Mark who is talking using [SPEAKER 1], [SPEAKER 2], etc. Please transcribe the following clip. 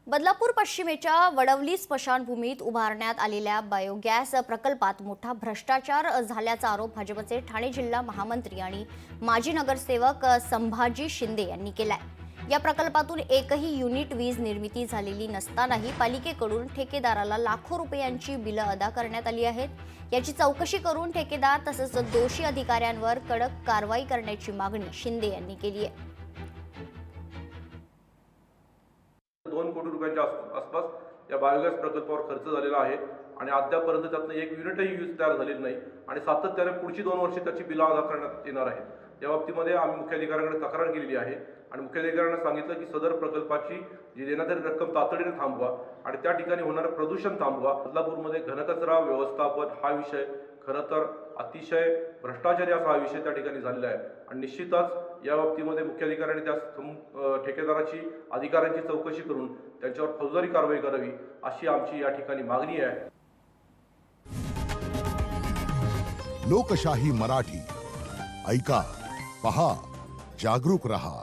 [SPEAKER 1] बदलापूर पश्चिमेच्या वडवली स्मशानभूमीत उभारण्यात आलेल्या बायोगॅस प्रकल्पात मोठा भ्रष्टाचार झाल्याचा आरोप भाजपचे ठाणे जिल्हा महामंत्री आणि माजी नगरसेवक संभाजी शिंदे यांनी केलाय। या प्रकल्पातून एकही युनिट वीज निर्मिती झालेली नसतानाही पालिकेकडून ठेकेदाराला लाखो रुपयांची बिलं अदा करण्यात आली आहेत। याची चौकशी करून ठेकेदार तसेच दोषी अधिकाऱ्यांवर कडक कारवाई करण्याची मागणी शिंदे यांनी केली आहे।
[SPEAKER 2] 2 कोटी रुपयांच्या आसपास या बायोगॅस प्रकल्पावर खर्च झालेला आहे आणि अद्यापर्यंत त्यातनं एक युनिटही यूज तयार झालेली नाही आणि सातत्याने पुढची 2 वर्षे त्याची बिलं अदा करण्यात येणार आहेत। या बाबतीमध्ये आम्ही मुख्याधिकाऱ्यांकडे तक्रार केलेली आहे आणि मुख्याधिकाऱ्यांना सांगितलं की सदर प्रकल्पाची जी देण्यात आलेली रक्कम तातडीने थांबवा आणि त्या ठिकाणी होणारं प्रदूषण थांबवा। बदलापूरमध्ये घनकचरा व्यवस्थापन हा विषय खरं तर अतिशय भ्रष्टाचारी असा हा विषय त्या ठिकाणी झालेला आहे आणि निश्चितच या बाबतीमध्ये मुख्याधिकाऱ्यांनी त्या ठेकेदाराची अधिकाऱ्यांची चौकशी करून त्यांच्यावर फौजदारी कारवाई करावी अशी आमची या ठिकाणी मागणी आहे।
[SPEAKER 3] लोकशाही मराठी ऐका, पहा, जागरूक रहा।